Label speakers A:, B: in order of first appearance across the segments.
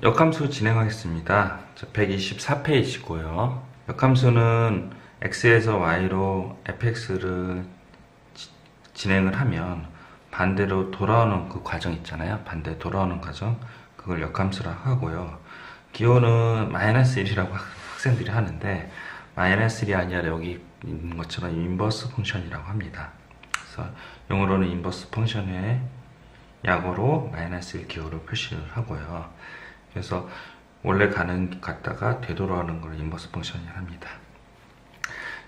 A: 역함수 진행하겠습니다. 124페이지고요. 역함수는 x에서 y로 fx를 진행을 하면 반대로 돌아오는 그 과정 있잖아요. 반대 돌아오는 과정, 그걸 역함수라고 하고요. 기호는 -1이라고 학생들이 하는데 -1이 아니라 여기 있는 것처럼 인버스 펑션이라고 합니다. 그래서 영어로는 인버스 펑션의 약어로 -1 기호를 표시를 하고요. 그래서 원래 갔다가 되돌아오는 걸 인버스 펑션이라고 합니다.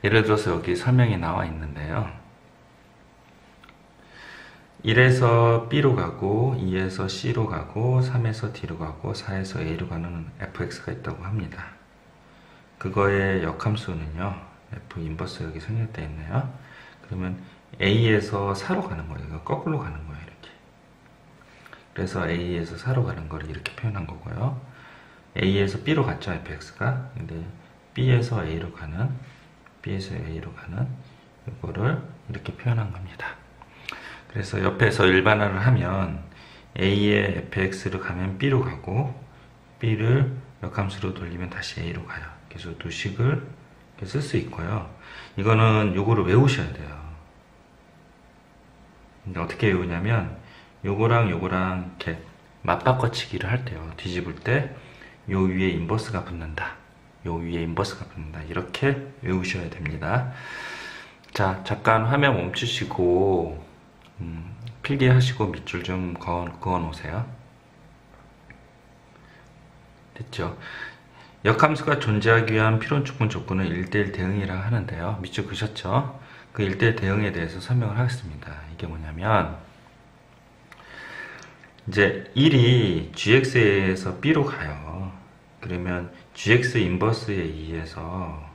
A: 예를 들어서 여기 설명이 나와 있는데요. 1에서 B로 가고 2에서 C로 가고 3에서 D로 가고 4에서 A로 가는 fx가 있다고 합니다. 그거의 역함수는요, f 인버스 여기 생략되어 있네요. 그러면 A에서 4로 가는 거예요. 이거 거꾸로 가는 거예요. 이렇게. 그래서 A에서 4로 가는 걸 이렇게 표현한 거고요. A에서 B로 갔죠, fx가. 근데 B에서 A로 가는 이거를 이렇게 표현한 겁니다. 그래서 옆에서 일반화를 하면 A의 fx로 가면 B로 가고 B를 역함수로 돌리면 다시 A로 가요. 그래서 두 식을 쓸 수 있고요. 이거는 요거를 외우셔야 돼요. 근데 어떻게 외우냐면 요거랑 이렇게 맞바꿔치기를 할 때요. 뒤집을 때 요 위에 인버스가 붙는다. 이렇게 외우셔야 됩니다. 자, 잠깐 화면 멈추시고 필기하시고 밑줄 좀 그어 놓으세요. 됐죠? 역함수가 존재하기 위한 필요조건 조건은 1대1 대응이라고 하는데요. 밑줄 그셨죠? 그 1대1 대응에 대해서 설명을 하겠습니다. 이게 뭐냐면 이제 1이 gx에서 b로 가요. 그러면 gx 인버스에 의해서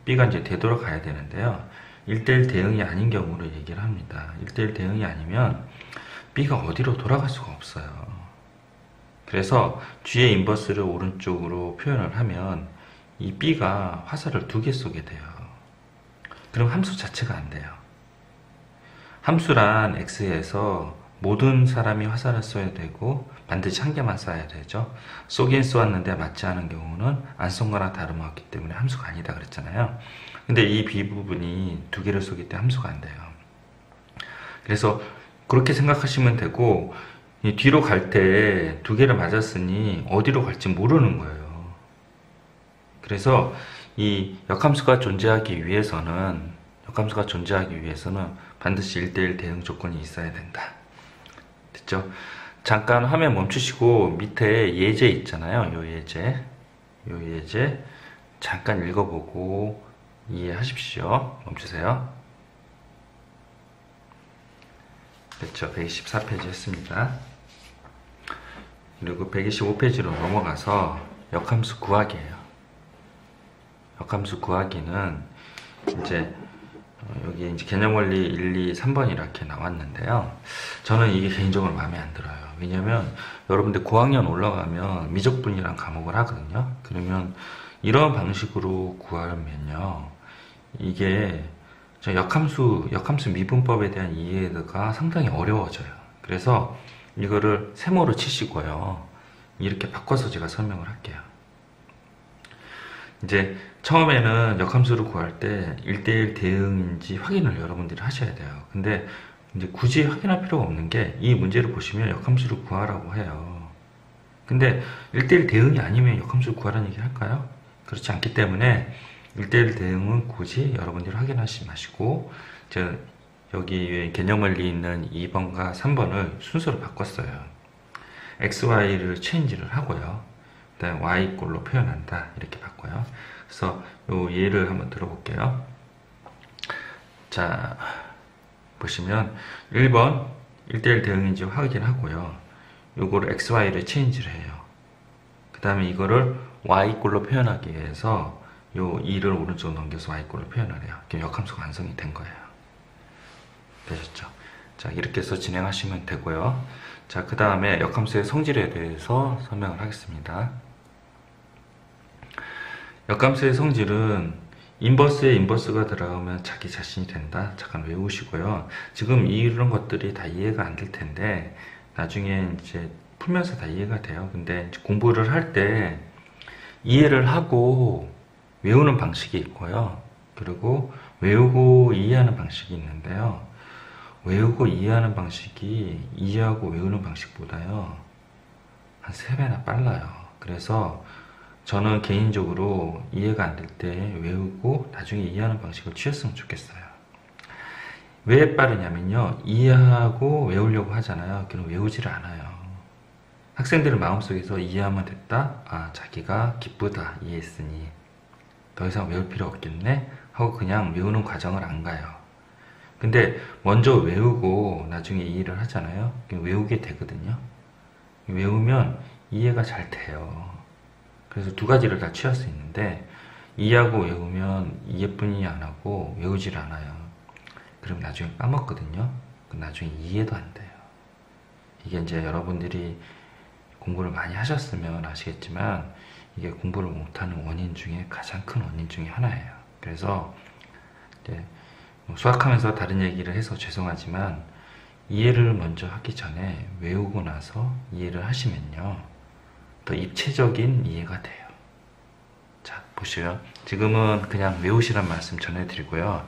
A: b가 이제 되돌아가야 되는데요. 1대1 대응이 아닌 경우를 얘기를 합니다. 1대1 대응이 아니면 b가 어디로 돌아갈 수가 없어요. 그래서 g의 인버스를 오른쪽으로 표현을 하면 이 b가 화살을 2개 쏘게 돼요. 그럼 함수 자체가 안 돼요. 함수란 x에서 모든 사람이 화살을 쏘야 되고 반드시 한 개만 쏴야 되죠. 쏘긴 쏘았는데 맞지 않은 경우는 안 쏜 거나 다름없기 때문에 함수가 아니다 그랬잖아요. 근데 이 b 부분이 2개를 쏘기 때문에 함수가 안 돼요. 그래서 그렇게 생각하시면 되고, 이 뒤로 갈 때 2개를 맞았으니 어디로 갈지 모르는 거예요. 그래서 이 역함수가 존재하기 위해서는 반드시 1대1 대응 조건이 있어야 된다. 됐죠? 잠깐 화면 멈추시고 밑에 예제 있잖아요. 요 예제 잠깐 읽어보고 이해하십시오. 멈추세요. 됐죠? 124페이지 했습니다. 그리고 125페이지로 넘어가서 역함수 구하기예요. 역함수 구하기는 이제 여기 이제 개념원리 1, 2, 3번 이렇게 나왔는데요. 저는 이게 개인적으로 마음에 안 들어요. 왜냐면 여러분들 고학년 올라가면 미적분이란 과목을 하거든요. 그러면 이런 방식으로 구하면요, 이게 역함수 미분법에 대한 이해가 상당히 어려워져요. 그래서 이거를 세모로 치시고요, 이렇게 바꿔서 제가 설명을 할게요. 이제 처음에는 역함수를 구할 때 1대1 대응인지 확인을 여러분들이 하셔야 돼요. 근데 이제 굳이 확인할 필요가 없는 게, 이 문제를 보시면 역함수를 구하라고 해요. 근데 1대1 대응이 아니면 역함수를 구하라는 얘기를 할까요? 그렇지 않기 때문에 1대1 대응은 굳이 여러분들이 확인하지 마시고, 여기 개념원리 있는 2번과 3번을 순서로 바꿨어요. XY를 체인지를 하고요. 그다음에 Y 꼴로 표현한다. 이렇게 바꿔요. 그래서 요 예를 한번 들어볼게요. 자, 보시면 1번 1대1 대응인지 확인하고요. 요거를 XY를 체인지를 해요. 그 다음에 이거를 Y 꼴로 표현하기 위해서 요 2를 오른쪽으로 넘겨서 Y 꼴로 표현을 해요. 그럼 역함수가 완성이 된 거예요. 되셨죠? 자, 이렇게 해서 진행하시면 되고요. 자, 그 다음에 역함수의 성질에 대해서 설명을 하겠습니다. 역함수의 성질은 인버스에 인버스가 들어가면 자기 자신이 된다. 잠깐 외우시고요. 지금 이런 것들이 다 이해가 안 될 텐데 나중에 이제 풀면서 다 이해가 돼요. 근데 공부를 할 때 이해를 하고 외우는 방식이 있고요. 그리고 외우고 이해하는 방식이 있는데요. 외우고 이해하는 방식이 이해하고 외우는 방식보다요, 한 3배나 빨라요. 그래서 저는 개인적으로 이해가 안 될 때 외우고 나중에 이해하는 방식을 취했으면 좋겠어요. 왜 빠르냐면요, 이해하고 외우려고 하잖아요. 그럼 외우지를 않아요. 학생들은 마음속에서 이해하면 됐다, 아 자기가 기쁘다, 이해했으니 더 이상 외울 필요 없겠네 하고 그냥 외우는 과정을 안 가요. 근데 먼저 외우고 나중에 이해를 하잖아요. 외우게 되거든요. 외우면 이해가 잘 돼요. 그래서 두 가지를 다 취할 수 있는데, 이해하고 외우면 이해뿐이 안 하고 외우질 않아요. 그럼 나중에 까먹거든요. 나중에 이해도 안 돼요. 이게 이제 여러분들이 공부를 많이 하셨으면 아시겠지만, 이게 공부를 못하는 원인 중에 가장 큰 원인 중에 하나예요. 그래서 이제 수학하면서 다른 얘기를 해서 죄송하지만, 이해를 먼저 하기 전에 외우고 나서 이해를 하시면요, 더 입체적인 이해가 돼요. 자, 보시요. 지금은 그냥 외우시란 말씀 전해드리고요.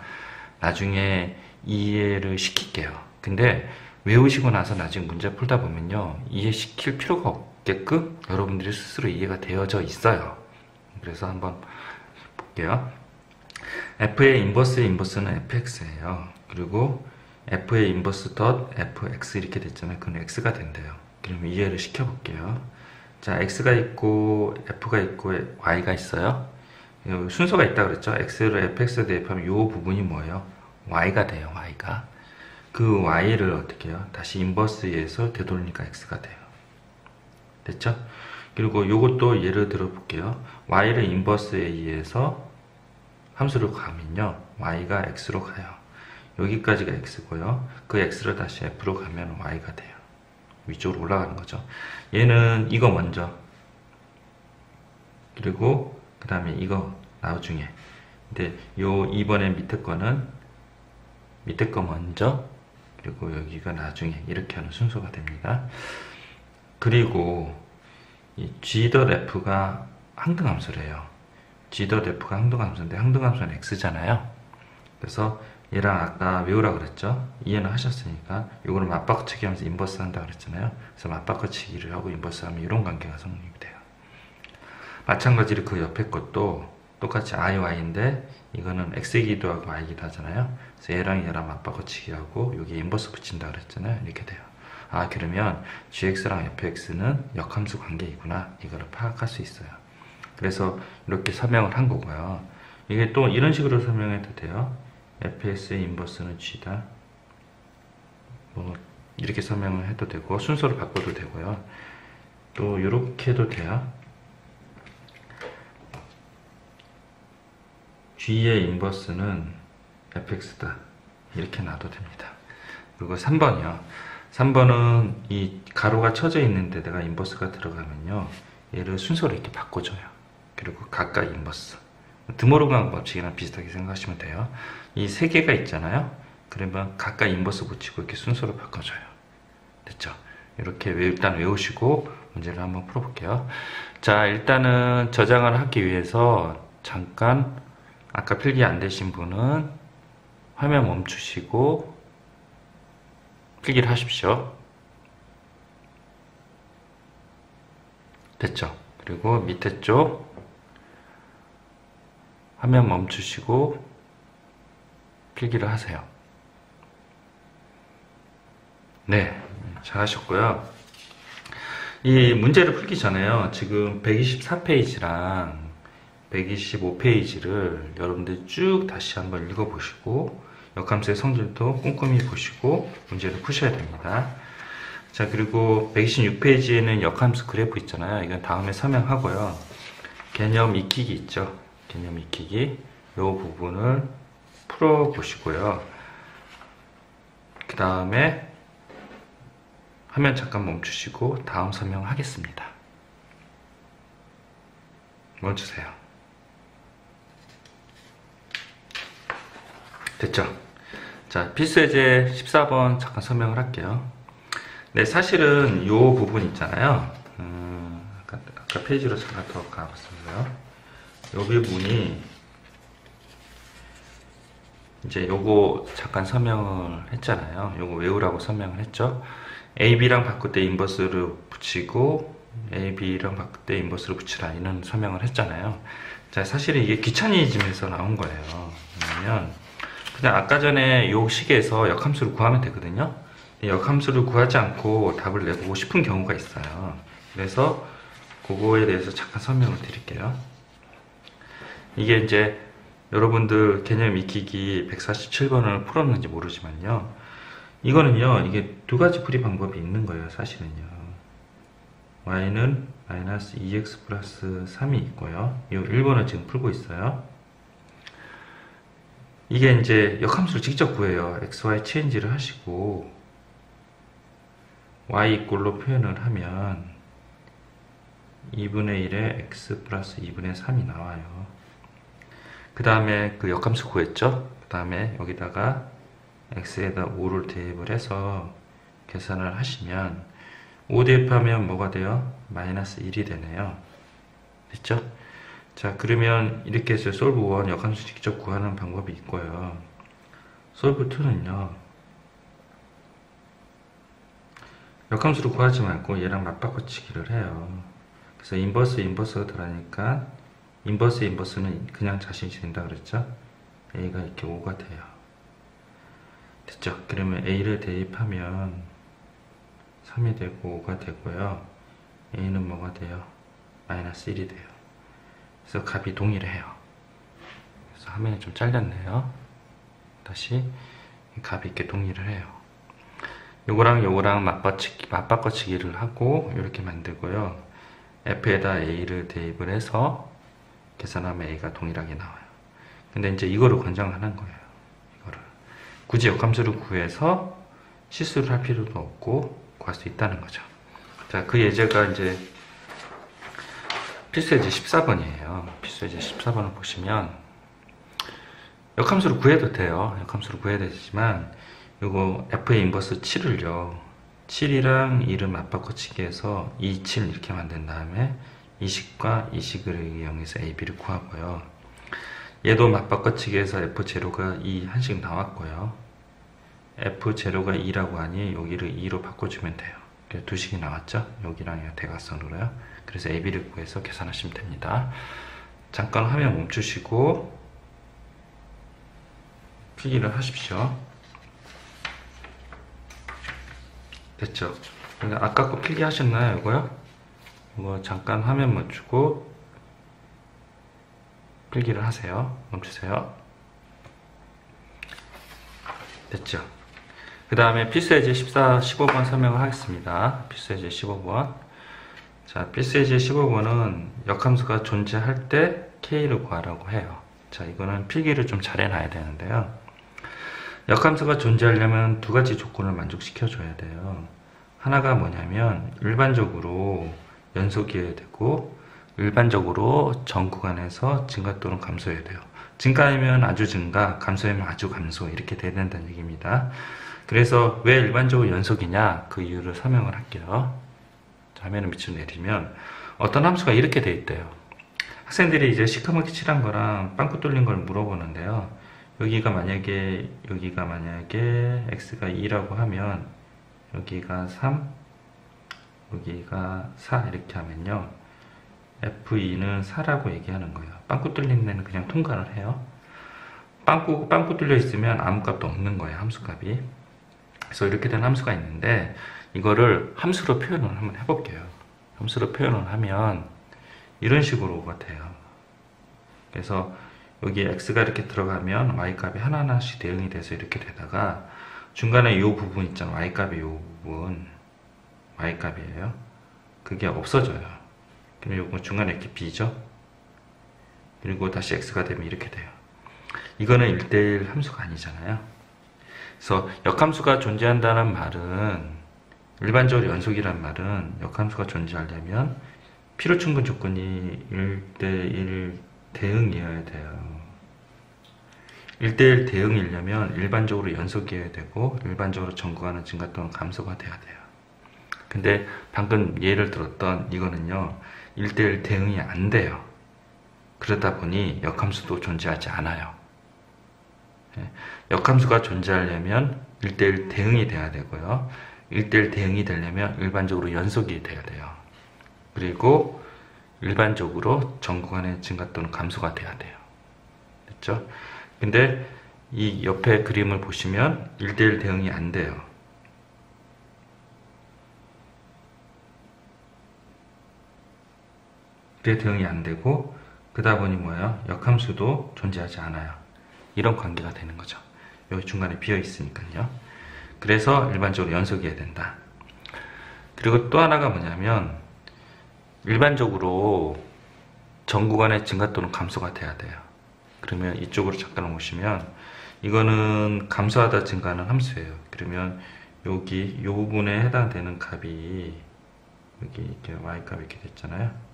A: 나중에 이해를 시킬게요. 근데 외우시고 나서 나중에 문제 풀다 보면요, 이해시킬 필요가 없게끔 여러분들이 스스로 이해가 되어져 있어요. 그래서 한번 볼게요. f의 인버스의 인버스는 fx예요. 그리고 f의 인버스 덧 fx 이렇게 됐잖아요. 그건 x가 된대요. 그럼 이해를 시켜볼게요. 자, x가 있고 f가 있고 y가 있어요. 순서가 있다 그랬죠. x를 fx에 대입하면 이 부분이 뭐예요? y가 돼요. y가. 그 y를 어떻게 해요? 다시 인버스에서 되돌리니까 x가 돼요. 됐죠? 그리고 이것도 예를 들어 볼게요. y를 인버스에 의해서 함수를 가면요, y가 x로 가요. 여기까지가 x고요. 그 x를 다시 f로 가면 y가 돼요. 위쪽으로 올라가는 거죠. 얘는 이거 먼저, 그리고 그 다음에 이거 나중에. 근데 요 이번에 밑에 거는 밑에 거 먼저, 그리고 여기가 나중에, 이렇게 하는 순서가 됩니다. 그리고 이 g.f가 항등함수래요. g.f가 항등함수인데 항등함수는 x잖아요. 그래서 얘랑 아까 외우라 그랬죠. 이해는 하셨으니까 요거는 맞바꾸치기 하면서 인버스 한다 그랬잖아요. 그래서 맞바꾸치기를 하고 인버스 하면 이런 관계가 성립이 돼요. 마찬가지로 그 옆에 것도 똑같이 iy인데 이거는 x이기도 하고 y이기도 하잖아요. 그래서 얘랑 맞바꾸치기 하고 여기 인버스 붙인다 그랬잖아요. 이렇게 돼요. 아, 그러면 gx랑 fx는 역함수 관계이구나, 이거를 파악할 수 있어요. 그래서 이렇게 설명을 한 거고요. 이게 또 이런 식으로 설명해도 돼요. fx의 인버스는 g다, 뭐 이렇게 설명을 해도 되고 순서를 바꿔도 되고요. 또 이렇게 해도 돼요. g의 인버스는 fx다, 이렇게 놔도 됩니다. 그리고 3번이요. 3번은 이 가로가 쳐져 있는데 내가 인버스가 들어가면요, 얘를 순서를 이렇게 바꿔줘요. 그리고 각각 인버스, 드모르간 법칙이랑 비슷하게 생각하시면 돼요. 이 세 개가 있잖아요. 그러면 각각 인버스 붙이고 이렇게 순서로 바꿔줘요. 됐죠? 이렇게 일단 외우시고 문제를 한번 풀어볼게요. 자, 일단은 저장을 하기 위해서 잠깐, 아까 필기 안 되신 분은 화면 멈추시고 필기를 하십시오. 됐죠? 그리고 밑에 쪽 화면 멈추시고 필기를 하세요. 네, 잘하셨고요. 이 문제를 풀기 전에요, 지금 124페이지랑 125페이지를 여러분들 쭉 다시 한번 읽어보시고 역함수의 성질도 꼼꼼히 보시고 문제를 푸셔야 됩니다. 자, 그리고 126페이지에는 역함수 그래프 있잖아요. 이건 다음에 설명하고요. 개념 익히기 있죠. 개념 익히기, 이 부분을 풀어보시고요. 그 다음에 화면 잠깐 멈추시고 다음 설명하겠습니다. 멈추세요. 됐죠? 자, 필수예제 14번 잠깐 설명을 할게요. 네, 사실은 요 부분 있잖아요. 아까 페이지로 잠깐 더 가봤어요. 요 부분이 이제 요거 잠깐 설명을 했잖아요. 요거 외우라고 설명을 했죠. AB랑 바꿀 때 인버스를 붙이고 AB랑 바꿀 때 인버스를 붙이라 이런 설명을 했잖아요. 자, 사실은 이게 귀차니즘에서 나온 거예요. 왜냐면 그냥 아까 전에 요 식에서 역함수를 구하면 되거든요. 역함수를 구하지 않고 답을 내보고 싶은 경우가 있어요. 그래서 그거에 대해서 잠깐 설명을 드릴게요. 이게 이제 여러분들 개념 익히기 147번을 풀었는지 모르지만요. 이거는요, 이게 두 가지 풀이 방법이 있는 거예요, 사실은요. y는 마이너스 2x 플러스 3이 있고요. 이 1번을 지금 풀고 있어요. 이게 이제 역함수를 직접 구해요. xy 체인지를 하시고 y 이꼴로 표현을 하면 2분의 1에 x 플러스 2분의 3이 나와요. 그 다음에 그 역함수 구했죠? 그 다음에 여기다가 x에다 5를 대입을 해서 계산을 하시면 5 대입하면 뭐가 돼요? 마이너스 1이 되네요. 됐죠? 자, 그러면 이렇게 해서 솔브 1 역함수 직접 구하는 방법이 있고요. 솔브 2는요, 역함수를 구하지 말고 얘랑 맞바꿔치기를 해요. 그래서 인버스가 들어가니까 인버스는 그냥 자신이 된다 그랬죠? A가 이렇게 5가 돼요. 됐죠? 그러면 A를 대입하면 3이 되고 5가 되고요. A는 뭐가 돼요? 마이너스 1이 돼요. 그래서 값이 동일해요. 그래서 화면이 좀 잘렸네요. 다시 값이 이렇게 동일을 해요. 요거랑 맞바꿔치기를 하고 이렇게 만들고요. F에다 A를 대입을 해서 계산하면 A가 동일하게 나와요. 근데 이제 이거를 권장하는 거예요. 이거를 굳이 역함수를 구해서 실수를 할 필요도 없고 구할 수 있다는 거죠. 자, 그 예제가 이제 필수예제 14번이에요. 필수예제 14번을 보시면 역함수를 구해도 돼요. 역함수를 구해야 되지만 요거 F의 인버스 7을요. 7이랑 1을 맞바꿔치기 해서 2, 7 이렇게 만든 다음에 이식과 이식을 이용해서 AB를 구하고요. 얘도 맞바꿔치기 해서 F0가 2 한씩 나왔고요. F0가 2라고 하니 여기를 2로 바꿔주면 돼요. 두 식이 나왔죠? 여기랑 대각선으로요. 그래서 AB를 구해서 계산하시면 됩니다. 잠깐 화면 멈추시고 필기를 하십시오. 됐죠? 아까 거 필기 하셨나요? 이거요? 이거 잠깐 화면 멈추고 필기를 하세요. 멈추세요. 됐죠? 그 다음에 필수예제 15번 설명을 하겠습니다. 필수예제 15번. 자, 필수예제 15번은 역함수가 존재할 때 K를 구하라고 해요. 자, 이거는 필기를 좀 잘 해놔야 되는데요. 역함수가 존재하려면 두 가지 조건을 만족시켜줘야 돼요. 하나가 뭐냐면 일반적으로 연속이어야 되고 일반적으로 전 구간에서 증가 또는 감소해야 돼요. 증가하면 아주 증가, 감소하면 아주 감소 이렇게 돼야 된다는 얘기입니다. 그래서 왜 일반적으로 연속이냐 그 이유를 설명을 할게요. 화면을 밑으로 내리면 어떤 함수가 이렇게 돼 있대요. 학생들이 이제 시커멓게 칠한 거랑 빵꾸 뚫린 걸 물어보는데요. 여기가 만약에 x가 2라고 하면 여기가 3, 여기가 4 이렇게 하면요. F2는 4라고 얘기하는 거예요. 빵꾸 뚫린 데는 그냥 통과를 해요. 빵꾸 뚫려 있으면 아무 값도 없는 거예요. 함수값이. 그래서 이렇게 된 함수가 있는데 이거를 함수로 표현을 한번 해볼게요. 함수로 표현을 하면 이런 식으로 같아요. 그래서 여기 x가 이렇게 들어가면 y값이 하나하나씩 대응이 돼서 이렇게 되다가 중간에 이 부분 있잖아요. y값이 이 부분 y값이에요. 그게 없어져요. 그럼 요거 중간에 이렇게 b죠. 그리고 다시 x가 되면 이렇게 돼요. 이거는 1대1 함수가 아니잖아요. 그래서 역함수가 존재한다는 말은 일반적으로 연속이란 말은 역함수가 존재하려면 필요충분 조건이 1대1 대응이어야 돼요. 1대1 대응이려면 일반적으로 연속이어야 되고 일반적으로 전구가는 증가 또는 감소가 돼야 돼요. 근데 방금 예를 들었던 이거는요, 1대1 대응이 안 돼요. 그러다 보니 역함수도 존재하지 않아요. 예, 역함수가 존재하려면 1대1 대응이 돼야 되고요. 1대1 대응이 되려면 일반적으로 연속이 돼야 돼요. 그리고 일반적으로 정구간의 증가 또는 감소가 돼야 돼요. 됐죠? 근데 이 옆에 그림을 보시면 1대1 대응이 안 돼요. 대응이 안 되고, 그러다 보니 뭐예요? 역함수도 존재하지 않아요. 이런 관계가 되는 거죠. 여기 중간에 비어 있으니까요. 그래서 일반적으로 연속이어야 된다. 그리고 또 하나가 뭐냐면, 일반적으로 정구간의 증가 또는 감소가 돼야 돼요. 그러면 이쪽으로 잠깐 오시면, 이거는 감소하다 증가하는 함수예요. 그러면 여기 이 부분에 해당되는 값이 여기 이렇게 y값이 이렇게 됐잖아요.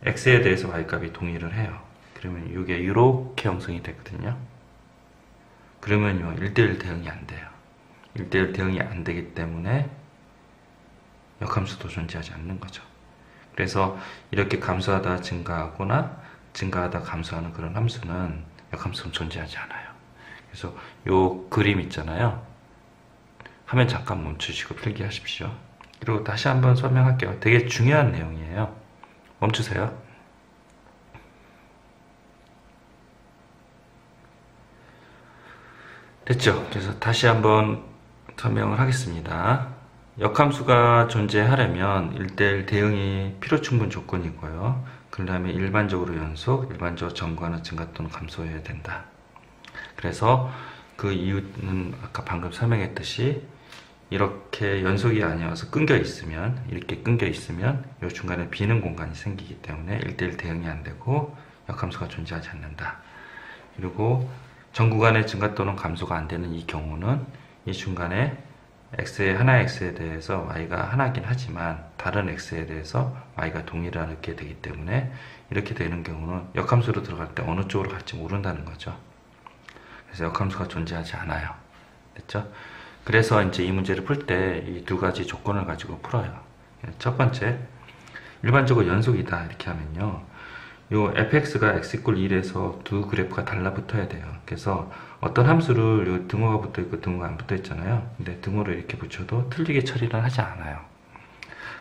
A: x에 대해서 y값이 동일을 해요. 그러면 이게 이렇게 형성이 되거든요. 그러면요, 1대1 대응이 안 돼요. 1대1 대응이 안 되기 때문에 역함수도 존재하지 않는 거죠. 그래서 이렇게 감소하다 증가하거나 증가하다 감소하는 그런 함수는 역함수는 존재하지 않아요. 그래서 요 그림 있잖아요. 화면 잠깐 멈추시고 필기하십시오. 그리고 다시 한번 설명할게요. 되게 중요한 내용이에요. 멈추세요. 됐죠? 그래서 다시 한번 설명을 하겠습니다. 역함수가 존재하려면 1대1 대응이 필요충분 조건이고요. 그 다음에 일반적으로 연속, 일반적으로 정구하는 증가 또는 감소해야 된다. 그래서 그 이유는 아까 방금 설명했듯이 이렇게 연속이 아니어서 끊겨 있으면, 이렇게 끊겨 있으면 이 중간에 비는 공간이 생기기 때문에 1대1 대응이 안 되고 역함수가 존재하지 않는다. 그리고 정구간의 증가 또는 감소가 안 되는 이 경우는 이 중간에 하나의 x에 대해서 y가 하나긴 하지만 다른 x에 대해서 y가 동일하게 되기 때문에 이렇게 되는 경우는 역함수로 들어갈 때 어느 쪽으로 갈지 모른다는 거죠. 그래서 역함수가 존재하지 않아요. 됐죠? 그래서 이제 이 문제를 풀 때 이 두 가지 조건을 가지고 풀어요. 첫 번째, 일반적으로 연속이다 이렇게 하면요, 요 fx가 x = 1에서 두 그래프가 달라붙어야 돼요. 그래서 어떤 함수를 요 등호가 붙어 있고 등호가 안 붙어 있잖아요. 근데 등호를 이렇게 붙여도 틀리게 처리를 하지 않아요.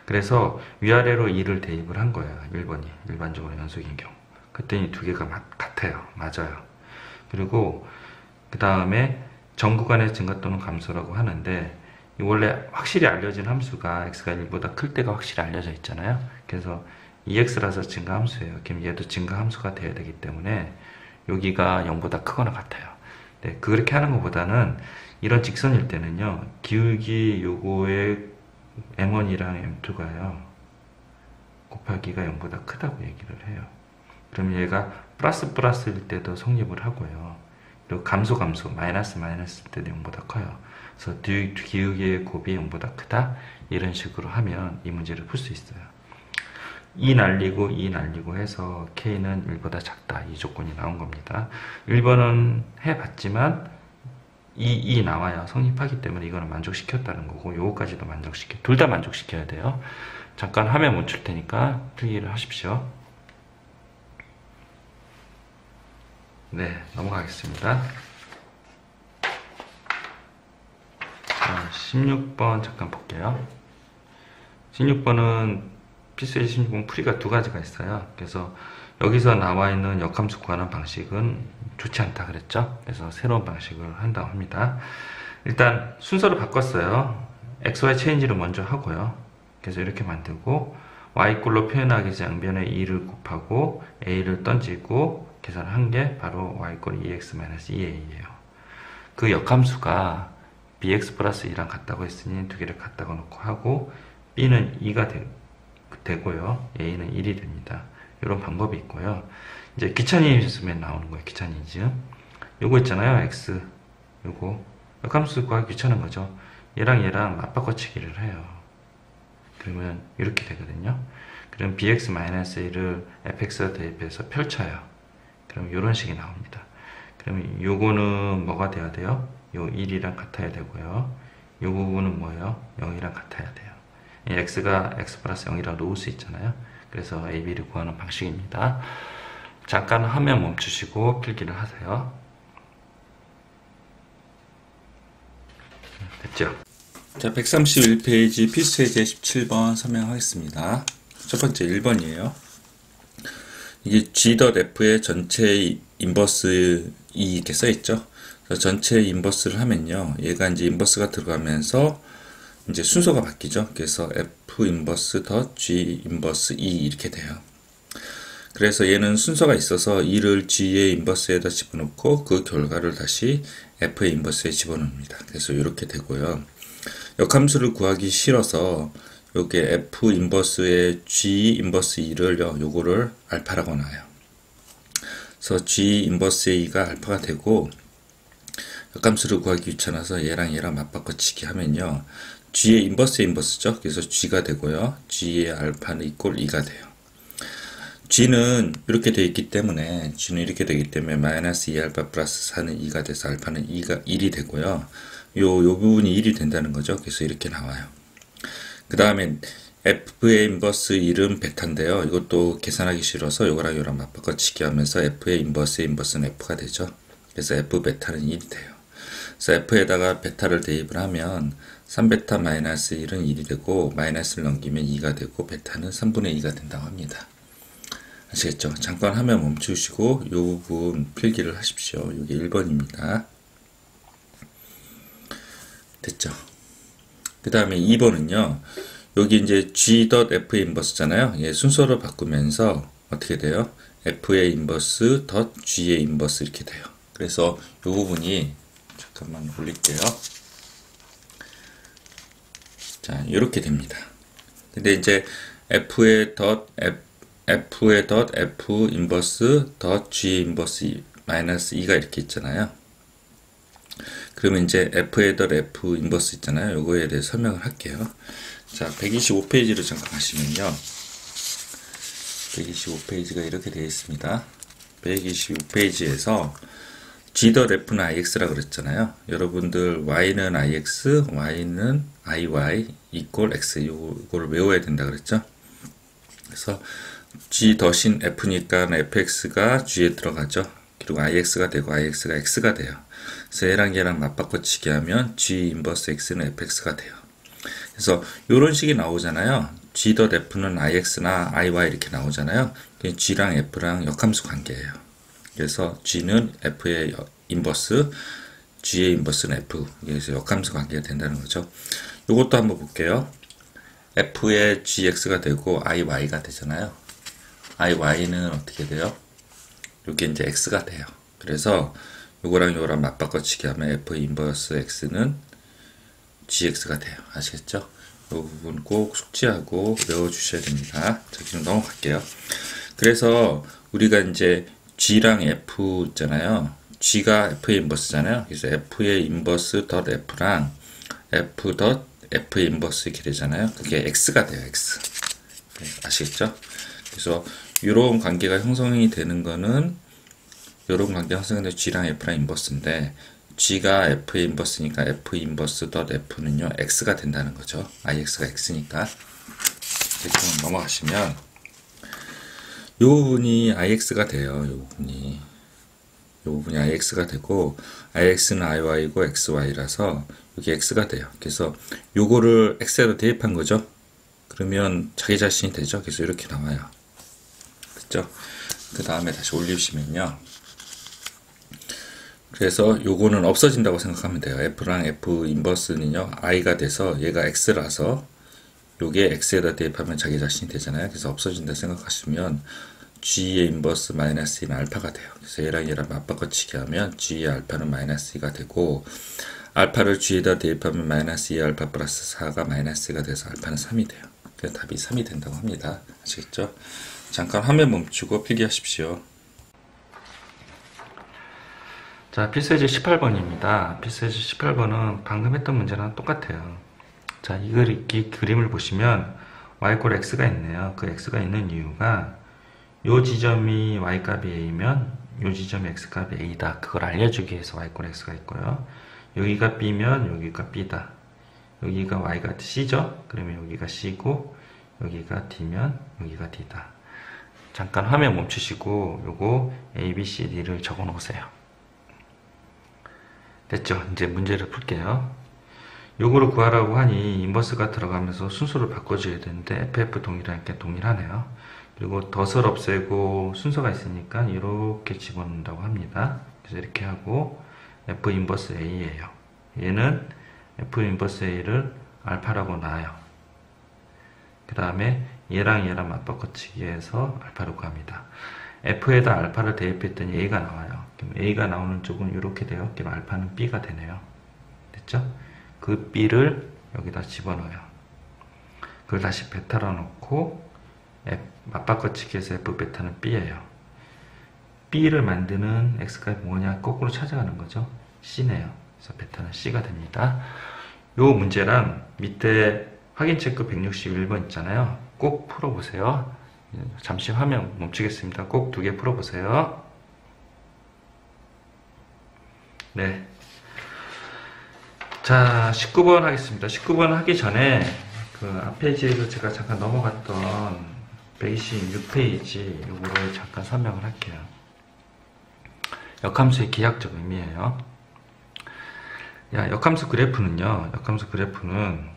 A: 그래서 위아래로 2를 대입을 한 거예요. 1번이 일반적으로 연속인 경우. 그랬더니 두 개가 같아요. 맞아요. 그리고 그 다음에 정구간의 증가 또는 감소라고 하는데, 원래 확실히 알려진 함수가 x가 1보다 클 때가 확실히 알려져 있잖아요. 그래서 2x라서 증가 함수예요. 그럼 얘도 증가 함수가 돼야 되기 때문에 여기가 0보다 크거나 같아요. 네, 그렇게 하는 것보다는 이런 직선일 때는요, 기울기 요거의 m1이랑 m2가요 곱하기가 0보다 크다고 얘기를 해요. 그럼 얘가 플러스일 때도 성립을 하고요. 그리고 감소 마이너스일 때도 0보다 커요. 그래서 기울기의 곱이 0보다 크다, 이런 식으로 하면 이 문제를 풀 수 있어요. 2 날리고 해서 K는 1보다 작다, 이 조건이 나온 겁니다. 1번은 해봤지만 2 나와야 성립하기 때문에 이거는 만족시켰다는 거고, 요거까지도 둘 다 만족시켜야 돼요. 잠깐 화면 멈출 테니까 필기를 하십시오. 네, 넘어가겠습니다. 16번 잠깐 볼게요. 16번은 필수의 16번 풀이가 두 가지가 있어요. 그래서 여기서 나와 있는 역함수 구하는 방식은 좋지 않다 그랬죠. 그래서 새로운 방식을 한다고 합니다. 일단 순서를 바꿨어요. XY 체인지를 먼저 하고요. 그래서 이렇게 만들고 Y꼴로 표현하기 위해서 양변에 2를 곱하고 A를 던지고 계산을 한 게 바로 Y꼴 2x-2A예요. 그 역함수가 bx 플러스 2랑 같다고 했으니 두 개를 같다고 놓고 하고, b는 2가 되고요, a는 1이 됩니다. 이런 방법이 있고요. 이제 귀차니즘에 나오는 거예요. 귀차니즘. 요거 있잖아요, x. 요거 역함수 구하기 귀찮은 거죠. 얘랑 맞바꿔치기를 해요. 그러면 이렇게 되거든요. 그럼 bx-a를 fx에 대입해서 펼쳐요. 그럼 이런 식이 나옵니다. 그러면 요거는 뭐가 돼야 돼요? 요 1이랑 같아야 되고요. 이 부분은 뭐예요? 0이랑 같아야 돼요. 이 x가 x 플러스 0이라고 놓을 수 있잖아요. 그래서 AB를 구하는 방식입니다. 잠깐 화면 멈추시고 필기를 하세요. 됐죠? 자, 131페이지 필수 예제 17번 설명하겠습니다. 첫 번째 1번이에요. 이게 G.F의 전체 인버스 E 이렇게 써있죠. 그래서 전체 인버스를 하면요, 얘가 이제 인버스가 들어가면서 이제 순서가 바뀌죠. 그래서 F 인버스 더 G 인버스 E 이렇게 돼요. 그래서 얘는 순서가 있어서 E를 G의 인버스에다 집어넣고 그 결과를 다시 F의 인버스에 집어넣습니다. 그래서 이렇게 되고요. 역함수를 구하기 싫어서 요게 F 인버스의 G 인버스 E를요, 요거를 알파라고 놔요. 그래서 G 인버스 E가 알파가 되고, 역함수를 구하기 귀찮아서 얘랑 맞바꿔치기 하면요, G의 인버스죠. 그래서 G가 되고요, G의 알파는 이꼴 2가 돼요. G는 이렇게 되어 있기 때문에 마이너스 2알파 플러스 4는 2가 돼서 알파는 2가 1이 되고요. 요 부분이 1이 된다는 거죠. 그래서 이렇게 나와요. 그 다음에 F의 인버스 1은 베타인데요. 이것도 계산하기 싫어서 요거랑 맞바꿔치기 하면서 F의 인버스의 인버스는 F가 되죠. 그래서 F 베타는 1이 돼요. 그래서 F에다가 베타를 대입을 하면 3베타 마이너스 1은 1이 되고, 마이너스를 넘기면 2가 되고, 베타는 3분의 2가 된다고 합니다. 아시겠죠? 잠깐 화면 멈추시고 이 부분 필기를 하십시오. 이게 1번입니다. 됐죠? 그 다음에 2번은요. 여기 이제 G.F 인버스잖아요. 얘 순서를 바꾸면서 어떻게 돼요? F의 인버스 덧 G의 인버스 이렇게 돼요. 그래서 이 부분이, 잠깐만 올릴게요. 자, 이렇게 됩니다. 근데 이제 F의 덧 F 인버스 덧 G 인버스 마이너스 2가 이렇게 있잖아요. 그러면 이제 F의 덧 F 인버스 있잖아요. 요거에 대해 설명을 할게요. 자, 125페이지로 잠깐 가시면요. 125페이지가 이렇게 되어 있습니다. 125페이지에서 G.F는 IX라고 그랬잖아요. 여러분들 Y는 IX, Y는 IY 이꼴 X 이거를 외워야 된다 그랬죠. 그래서 G 더신 F니까 fx가 G에 들어가죠. 그리고 IX가 되고 IX가 X가 돼요. 그래서 얘랑 맞바꿔치기 하면 G 인버스 X는 fx가 돼요. 그래서 이런 식이 나오잖아요. G.F는 IX나 IY 이렇게 나오잖아요. G랑 F랑 역함수 관계예요. 그래서 G는 F의 인버스, G의 인버스는 F. 그래서 역함수 관계가 된다는 거죠. 이것도 한번 볼게요. F의 GX가 되고 IY가 되잖아요. IY는 어떻게 돼요? 이게 이제 X가 돼요. 그래서 요거랑 맞바꿔치기 하면 F 인버스 X는 GX가 돼요. 아시겠죠? 이 부분 꼭 숙지하고 외워주셔야 됩니다. 자, 지금 넘어갈게요. 그래서 우리가 이제 G랑 F 있잖아요. G가 F의 인버스잖아요. 그래서 F의 인버스 덧 F랑 F 덧 F의 인버스 이렇게 되잖아요. 그게 X가 돼요. X. 아시겠죠? 그래서 이런 관계가 형성이 되는 거는, 이런 관계가 형성되는 G랑 F랑 인버스인데, G가 F의 인버스니까 F 인버스 덧 F는요, X가 된다는 거죠. IX가 X니까. 이렇게 넘어가시면, 이 부분이 IX가 돼요. 이 부분이 IX가 되고, IX는 IY고 XY라서, 여기 X가 돼요. 그래서 요거를 X에다 대입한 거죠. 그러면 자기 자신이 되죠. 그래서 이렇게 나와요. 그죠? 그 다음에 다시 올리시면요. 그래서 요거는 없어진다고 생각하면 돼요. F랑 F 인버스는요, I가 돼서 얘가 X라서 요게 X에다 대입하면 자기 자신이 되잖아요. 그래서 없어진다 생각하시면 G의 인버스 마이너스 2는 알파가 돼요. 그래서 얘랑 맞바꿔치기 하면 G의 알파는 마이너스 2가 되고, 알파를 G에다 대입하면 마이너스 2알파 플러스 4가 마이너스 2가 돼서 알파는 3이 돼요. 그래서 답이 3이 된다고 합니다. 아시겠죠? 잠깐 화면 멈추고 필기하십시오. 자, 필수예제 18번입니다. 필수예제 18번은 방금 했던 문제랑 똑같아요. 자, 이 그림을 보시면 y꼴 x가 있네요. 그 x가 있는 이유가 요 지점이 y값이 a면 요 지점이 x값이 a다. 그걸 알려주기 위해서 y꼴 x가 있고요. 여기가 b면 여기가 b다. 여기가 y가 c죠? 그러면 여기가 c고 여기가 d면 여기가 d다. 잠깐 화면 멈추시고 요거 a, b, c, d를 적어 놓으세요. 됐죠? 이제 문제를 풀게요. 요거를 구하라고 하니 인버스가 들어가면서 순서를 바꿔줘야 되는데 FF 동일하니까 동일하네요. 그리고 덫을 없애고 순서가 있으니까 이렇게 집어넣는다고 합니다. 그래서 이렇게 하고 F 인버스 A예요. 얘는 F 인버스 A를 알파라고 놔요. 그 다음에 얘랑 맞바꿔치기 해서 알파로 구합니다. F에다 알파를 대입했더니 A가 나와요. 그럼 A가 나오는 쪽은 이렇게 돼요. 그럼 알파는 B가 되네요. 됐죠? 그 B를 여기다 집어넣어요. 그걸 다시 베타로 넣고 맞바꿔치기해서 F 베타는 B예요. B를 만드는 X가 뭐냐 거꾸로 찾아가는 거죠. C네요. 그래서 베타는 C가 됩니다. 요 문제랑 밑에 확인 체크 161번 있잖아요. 꼭 풀어보세요. 잠시 화면 멈추겠습니다. 꼭 2개 풀어보세요. 네. 자, 19번 하겠습니다. 19번 하기 전에 그 앞 페이지에서 제가 잠깐 넘어갔던 126페이지 요거를 잠깐 설명을 할게요. 역함수의 기하학적 의미예요. 역함수 그래프는요. 역함수 그래프는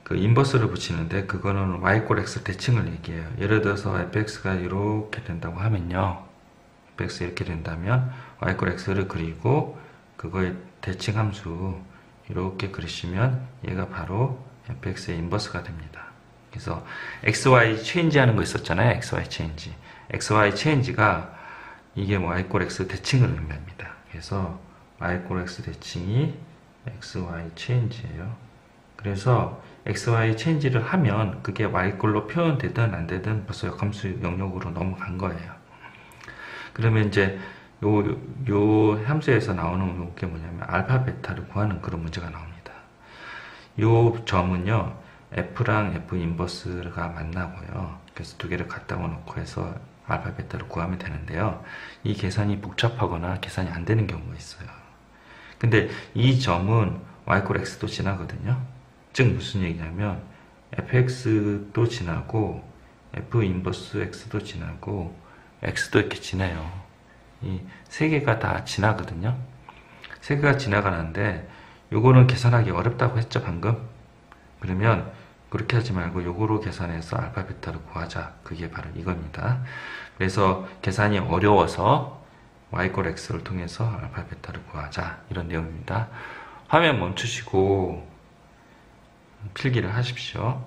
A: 그 인버스를 붙이는데 그거는 y 꼴 x 대칭을 얘기해요. 예를 들어서 fx가 이렇게 된다고 하면요. fx 이렇게 된다면 y 꼴 x를 그리고 그거의 대칭 함수 이렇게 그리시면 얘가 바로 fx의 인버스가 됩니다. 그래서 xy 체인지 하는 거 있었잖아요. xy 체인지. xy 체인지가 이게 뭐 y 꼴 x 대칭을 의미합니다. 그래서 y 꼴 x 대칭이 xy 체인지예요. 그래서 xy 체인지를 하면 그게 y꼴로 표현되든 안 되든 벌써 역함수 영역으로 넘어간 거예요. 그러면 이제 요 함수에서 나오는 게 뭐냐면 알파 베타를 구하는 그런 문제가 나옵니다. 요 점은요 f랑 f 인버스가 만나고요. 그래서 두 개를 갖다 놓고 해서 알파 베타를 구하면 되는데요. 이 계산이 복잡하거나 계산이 안 되는 경우가 있어요. 근데 이 점은 y 꼴 x도 지나거든요. 즉 무슨 얘기냐면 fx도 지나고 f 인버스 x도 지나고 x도 이렇게 지나요. 이 세 개가 다 지나거든요. 세 개가 지나가는데 요거는 계산하기 어렵다고 했죠 방금. 그러면 그렇게 하지 말고 요거로 계산해서 알파 베타를 구하자. 그게 바로 이겁니다. 그래서 계산이 어려워서 y 꼴 x를 통해서 알파 베타를 구하자. 이런 내용입니다. 화면 멈추시고 필기를 하십시오.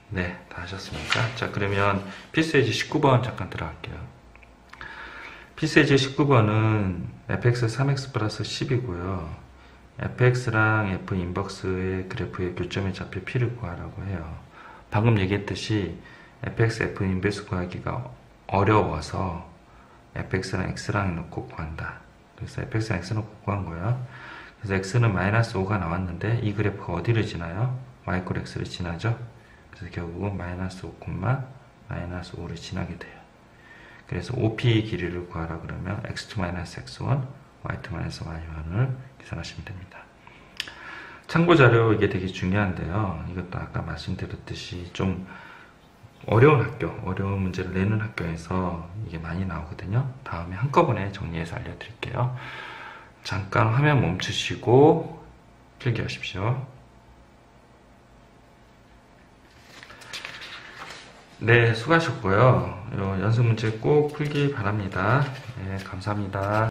A: 네, 다 하셨습니까? 자, 그러면 필수예제 19번 잠깐 들어갈게요. 필수예제 19번은 fx 3x 플러스 10이고요. fx랑 f 인버스의 그래프의 교점의 좌표 p를 구하라고 해요. 방금 얘기했듯이 fx, f 인버스 구하기가 어려워서 fx랑 x랑 넣고 구한다. 그래서 fx랑 x 넣고 구한 거예요. 그래서 x는 마이너스 5가 나왔는데 이 그래프가 어디를 지나요? y 꼴 x를 지나죠. 그래서 결국은 마이너스 5, 마이너스 5를 지나게 돼요. 그래서 OP 길이를 구하라 그러면 x2 마이너스 x1, y2 마이너스 y1을 계산하시면 됩니다. 참고 자료 이게 되게 중요한데요. 이것도 아까 말씀드렸듯이 좀 어려운 학교, 어려운 문제를 내는 학교에서 이게 많이 나오거든요. 다음에 한꺼번에 정리해서 알려드릴게요. 잠깐 화면 멈추시고 필기하십시오. 네, 수고하셨고요. 연습 문제 꼭 풀기 바랍니다. 네, 감사합니다.